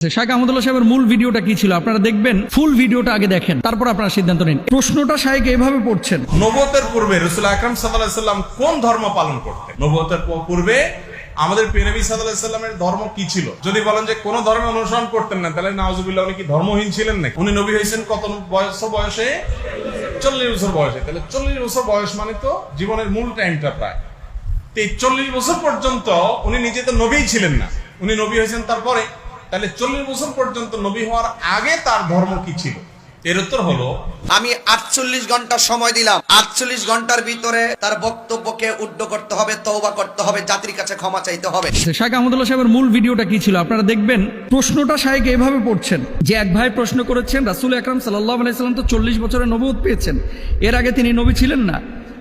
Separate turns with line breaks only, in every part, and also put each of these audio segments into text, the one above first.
শাইখ আহমদুল্লাহ সাহেবের মূল ভিডিওটা কি ছিল আপনারা দেখবেন, ফুল ভিডিওটা আগে দেখেন, তারপর আপনারা সিদ্ধান্ত নিন। প্রশ্নটা শাইখ এইভাবে পড়ছেন,
নবুয়তের পূর্বে রাসূল আকরাম সাল্লাল্লাহু আলাইহি সাল্লাম কোন ধর্ম পালন করতেন? নবুয়তের পূর্বে আমাদের প্রিয় নবী সাল্লাল্লাহু আলাইহি সাল্লামের ধর্ম কি ছিল? যদি বলেন যে কোন ধর্ম অনুসরণ করতেন না, তাহলে নাউজুবিল্লাহ, উনি কি ধর্মহীন ছিলেন নাকি? উনি নবী হয়েছেন কত বয়সে? 40 বছর বয়সে। তাহলে 40 বছর বয়স মানে তো জীবনের মূল টাইমটা প্রায়। এই 40 বছর পর্যন্ত উনি নিজে তো নবীই ছিলেন না, উনি নবী হয়েছেন তারপরে। তাহলে 40 বছর পর্যন্ত নবী হওয়ার আগে তার ধর্ম কি ছিল? এর উত্তর হলো,
আমি 48 ঘন্টা সময় দিলাম। 48 ঘন্টার ভিতরে তার বক্তব্যকে উদ্ধ করতে হবে, তওবা করতে হবে, জাতির কাছে ক্ষমা চাইতে হবে।
শাইখ আহমদুল্লাহ সাহেবের মূল ভিডিওটা কি ছিল আপনারা দেখবেন। প্রশ্নটা শাইখ এইভাবে পড়ছেন যে এক ভাই প্রশ্ন করেছেন, রাসূল আকরাম সাল্লাল্লাহু আলাইহি সাল্লাম তো 40 বছরের নবুয়ত পেয়েছেন, এর আগে তিনি নবী ছিলেন না,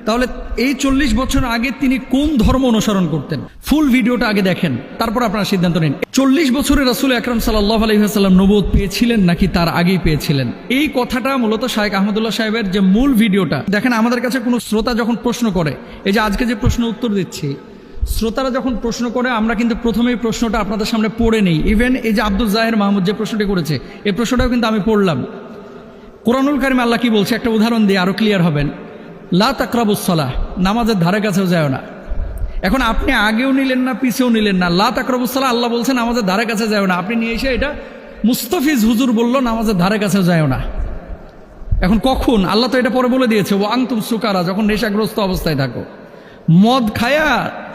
তাহলে এই 40 বছর আগে তিনি কোন ধর্ম অনুসরণ করতেন? ফুল ভিডিওটা আগে দেখেন, তারপর আপনারা সিদ্ধান্ত নিন। 40 বছরে রাসূল আকরাম সাল্লাল্লাহু আলাইহি ওয়াসাল্লাম নবুয়ত পেয়েছিলেন নাকি তার আগেই পেয়েছিলেন? এই কথাটা মূলত শাইখ আহমদুল্লাহ সাহেবের যে মূল ভিডিওটা দেখেন। আমাদের কাছে কোনো শ্রোতা যখন প্রশ্ন করে, এই যে আজকে যে প্রশ্ন উত্তর দিচ্ছি, শ্রোতারা যখন প্রশ্ন করে আমরা কিন্তু প্রথমেই প্রশ্নটা আপনাদের সামনে পড়ে নেই। ইভেন এই যে আব্দুল জাহের মাহমুদ যে প্রশ্নটি করেছে, এই প্রশ্নটাও কিন্তু আমি পড়লাম। কোরআনুল কারিমে আল্লাহ কি বলছে একটা উদাহরণ দিয়ে আরো ক্লিয়ার হবেন। লা তাকরাবুস সালাহ, নামাজের ধারে কাছেও যায় না। এখন আপনি আগেও নিলেন না, পিছেও নিলেন না। লা তাকরাবুস সালাহ আল্লাহ বলছেন নামাজের ধারে কাছে যায় না, আপনি নিয়ে এসে এটা মুস্তাফিজ হুজুর বলল নামাজের ধারে কাছেও যায় না। এখন কখন? আল্লাহ তো এটা পরে বলে দিয়েছে, ও আনতুম সুকারা, যখন নেশাগ্রস্ত অবস্থায় থাকো। মদ খায়া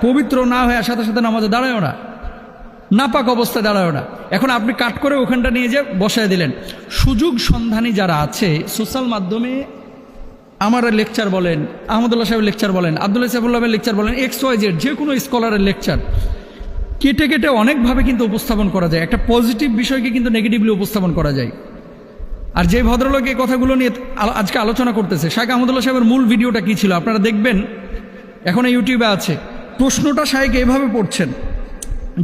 পবিত্র না হয়ে সাথে সাথে নামাজে দাঁড়ায় না, নাপাক অবস্থায় দাঁড়ায় না। এখন আপনি কাট করে ওখানটা নিয়ে যে বসায় দিলেন। সুযোগ সন্ধানী যারা আছে সোশ্যাল মাধ্যমে, আমার লেকচার বলেন, আহমদুল্লাহ সাহেবের লেকচার বলেন, আব্দুল্লাহ সাহেবের লেকচার বলেন, XYZ যে কোনো স্কলারের লেকচার কেটে কেটে অনেকভাবে কিন্তু উপস্থাপন করা যায়। একটা পজিটিভ বিষয়কে কিন্তু নেগেটিভলি উপস্থাপন করা যায়। আর যে ভদ্রলোক এই কথাগুলো নিয়ে আজকে আলোচনা করতেছে, শাইখ আহমদুল্লাহ সাহেবের মূল ভিডিওটা কি ছিল আপনারা দেখবেন, এখন ইউটিউবে আছে। প্রশ্নটা শাইখ এইভাবে পড়ছেন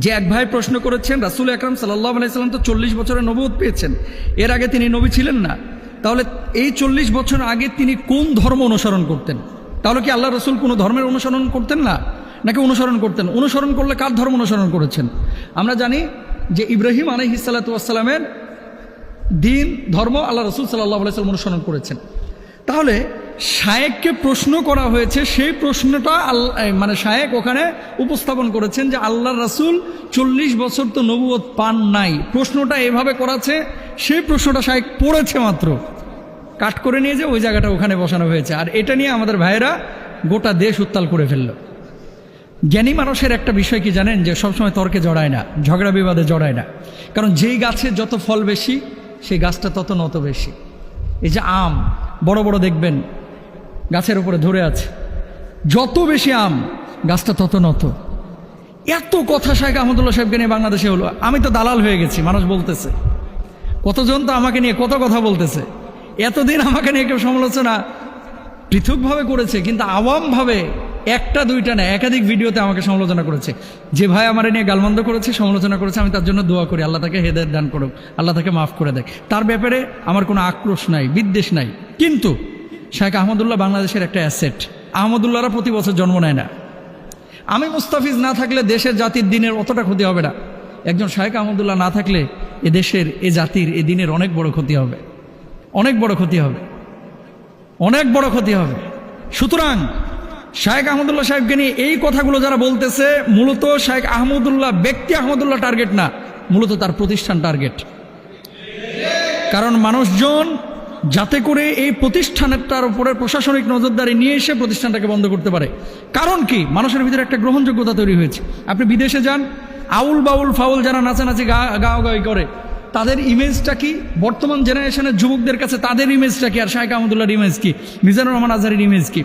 যে এক ভাই প্রশ্ন করেছেন, রাসূল আকরাম সাল্লাল্লাহু আলাইহি সাল্লাম তো 40 বছরের নবুয়ত পেয়েছেন, এর আগে তিনি নবী ছিলেন না, তাহলে এই 40 বছর আগে তিনি কোন ধর্ম অনুসরণ করতেন? তাহলে কি আল্লাহ রসুল কোনো ধর্মের অনুসরণ করতেন না, নাকি অনুসরণ করতেন? অনুসরণ করলে কার ধর্ম অনুসরণ করেছেন? আমরা জানি যে ইব্রাহিম আলাইহিস সালাতু ওয়াস সালামের দিন ধর্ম আল্লাহ রসুল সাল্লাল্লাহু আলাইহি সাল্লাম অনুসরণ করেছেন। তাহলে শায়েখকে প্রশ্ন করা হয়েছে, সেই প্রশ্নটা মানে শায়েখ ওখানে উপস্থাপন করেছেন যে আল্লাহ রসুল 40 বছর তো নবুয়ত পান নাই। প্রশ্নটা এভাবে করাছে, সেই প্রশ্নটা শায়েখ পড়েছে মাত্র, কাট করে নিয়ে যে ওই জায়গাটা ওখানে বসানো হয়েছে। আর এটা নিয়ে আমাদের ভাইয়েরা গোটা দেশ উত্তাল করে ফেলল। জ্ঞানী মানুষের একটা বিষয় কি জানেন, যে সবসময় তর্কে জড়ায় না, ঝগড়া বিবাদে জড়ায় না। কারণ যেই গাছে যত ফল বেশি, সেই গাছটা তত নত বেশি। এই যে আম বড় বড় দেখবেন গাছের উপরে ধরে আছে, যত বেশি আম গাছটা তত নত। এত কথা শাইখ আহমদুল্লাহ সাহেবকে নিয়ে বাংলাদেশে হলো। আমি তো দালাল হয়ে গেছি, মানুষ বলতেছে, কতজন তো আমাকে নিয়ে কত কথা বলতেছে। এতদিন আমাকে নিয়ে কেউ সমালোচনা পৃথকভাবে করেছে, কিন্তু আওয়ামভাবে একটা দুইটা না, একাধিক ভিডিওতে আমাকে সমালোচনা করেছে। যে ভাই আমার নিয়ে গালমন্দ করেছে, সমালোচনা করেছে, আমি তার জন্য দোয়া করি, আল্লাহ তাকে হেদায়েত দান করুক, আল্লাহ তাকে মাফ করে দেয়। তার ব্যাপারে আমার কোনো আক্রোশ নাই, বিদ্বেষ নাই। কিন্তু শাইখ আহমদুল্লাহ বাংলাদেশের একটা অ্যাসেট। আহমদুল্লাহরা প্রতি বছর জন্ম নেয় না। আমি মুস্তাফিজ না থাকলে দেশের জাতির দিনের অতটা ক্ষতি হবে না। একজন শাইখ আহমদুল্লাহ না থাকলে এ দেশের, এ জাতির, এ দিনের অনেক বড় ক্ষতি হবে, অনেক বড় ক্ষতি হবে, অনেক বড় ক্ষতি হবে। সুতরাং শাইখ আহমদুল্লাহ সাহেবকে নিয়ে এই কথাগুলো যারা বলতেছে, মূলত শাইখ আহমদুল্লাহ ব্যক্তি আহমদুল্লাহ টার্গেট না, মূলত তার প্রতিষ্ঠান টার্গেট। কারণ মানুষজন যাতে করে এই প্রতিষ্ঠানটার উপরে প্রশাসনিক নজরদারি নিয়ে এসে প্রতিষ্ঠানটাকে বন্ধ করতে পারে। কারণ কি? মানুষের ভিতরে একটা গ্রহণযোগ্যতা তৈরি হয়েছে। আপনি বিদেশে যান, আউল বাউল ফাউল যারা নাচানাচি গাওয়াগাওয়ি করে, তাদের ইমেজটা কি? বর্তমান জেনারেশনের যুবকদের কাছে তাদের ইমেজটা কি? আর শাইখ আহমদুল্লাহর ইমেজ কি? মিজানুর রহমান আজহারের ইমেজ কি?